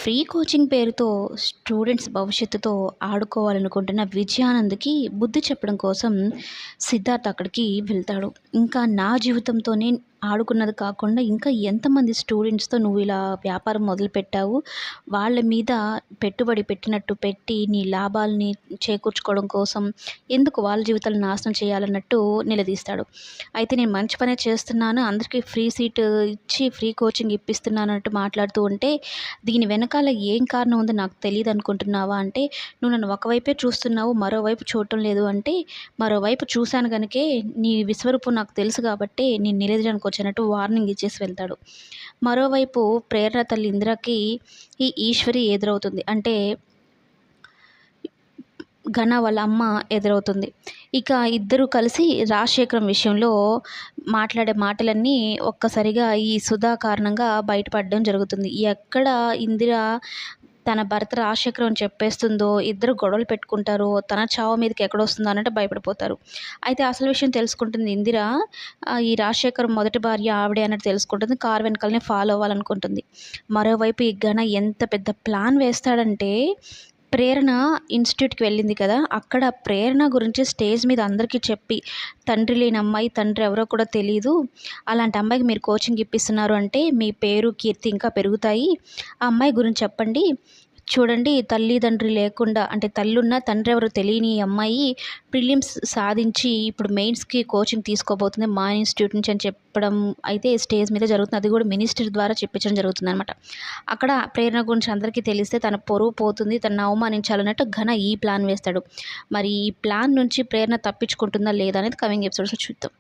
Free coaching పేరుతో students భవిష్యత్తుతో ఆడుకోవాలనుకుంటున్న విజయానంద్‌కి బుద్ధి చెప్పడం కోసం సిద్ధార్థ్ అక్కడికి వెళ్తాడు. ఇంకా నా జీవితంతోనే ఆడుకున్నది కాకుండా ఇంకా ఎంతమంది స్టూడెంట్స్‌తో నువ్వు ఇలా వ్యాపారం మొదలుపెట్టావు. వాళ్ళ మీద పెట్టుబడి పెట్టినట్టు పెట్టి నీ లాభాల్ని చేకూర్చుకోవడం కోసం ఎందుకు వాళ్ళ జీవితాలను నాశనం చేయాలన్నట్టు నిలదీస్తాడు. అయితే నేను మంచి పనే చేస్తున్నాను. అందరికీ ఫ్రీ సీట్ ఇచ్చి ఫ్రీ కోచింగ్ ఇప్పిస్తున్నాను అన్నట్టు మాట్లాడుతూ ఉంటే దీని వెనకాల ఏం కారణం ఉందో నాకు తెలీదనుకుంటున్నావా అంటే, నువ్వు నన్ను ఒకవైపే చూస్తున్నావు, మరోవైపు చూడటం లేదు అంటే, మరోవైపు చూశాను గనుకే నీ విశ్వరూపం నాకు తెలుసు కాబట్టే నేను నిలదీయడానికి వచ్చానట్టు వార్నింగ్ ఇచ్చేసి వెళ్తాడు. మరోవైపు ప్రేరణ తల్లి ఇందిరకి ఈ ఈశ్వరి ఎదురవుతుంది. అంటే ఘన వాళ్ళ అమ్మ ఎదురవుతుంది. ఇక ఇద్దరూ కలిసి రాజశేఖరం విషయంలో మాట్లాడే మాటలన్నీ ఒక్కసారిగా ఈ సుధా కారణంగా బయటపడడం జరుగుతుంది. ఎక్కడ ఇందిర తన భర్త రాజశేఖరం అని చెప్పేస్తుందో, ఇద్దరు గొడవలు పెట్టుకుంటారో, తన చావు మీదకి ఎక్కడొస్తుందో అన్నట్టు భయపడిపోతారు. అయితే అసలు విషయం తెలుసుకుంటుంది ఇందిర. ఈ రాజశేఖరం మొదటి భార్య ఆవిడే అన్నట్టు తెలుసుకుంటుంది. కారు వెనకాలనే ఫాలో అవ్వాలనుకుంటుంది. మరోవైపు ఈ ఘన ఎంత పెద్ద ప్లాన్ వేస్తాడంటే, ప్రేరణ ఇన్‌స్టిట్యూట్‌కి వెళ్ళింది కదా! అక్కడ ప్రేరణ గురించి స్టేజ్ మీద అందరికీ చెప్పి, తండ్రి లేని అమ్మాయి, తండ్రి ఎవరో కూడా తెలీదు. అలాంటి అమ్మాయికి మీరు కోచింగ్ ఇప్పిస్తున్నారు అంటే మీ పేరు, కీర్తి ఇంకా పెరుగుతాయి. ఆ అమ్మాయి గురించి చెప్పండి. చూడండి, తల్లిదండ్రి లేకుండా అంటే తల్లున్నా తండ్రి ఎవరో తెలియని ఈ అమ్మాయి ప్రిలిమ్స్ సాధించి ఇప్పుడు మెయిన్స్‌కి కోచింగ్ తీసుకోబోతుంది మా ఇన్‌స్టిట్యూట్ నుంచి అని చెప్పడం అయితే స్టేజ్ మీద జరుగుతుంది. అది కూడా మినిస్టర్ ద్వారా చెప్పించడం జరుగుతుందనమాట. అక్కడ ప్రేరణ గురించి అందరికీ తెలిస్తే తన పరువు పోతుంది. తనను అవమానించాలన్నట్టు ఘన ఈ ప్లాన్ వేస్తాడు. మరి ఈ ప్లాన్ నుంచి ప్రేరణ తప్పించుకుంటుందా లేదా అనేది కమింగ్ ఎపిసోడ్స్‌లో చూద్దాం.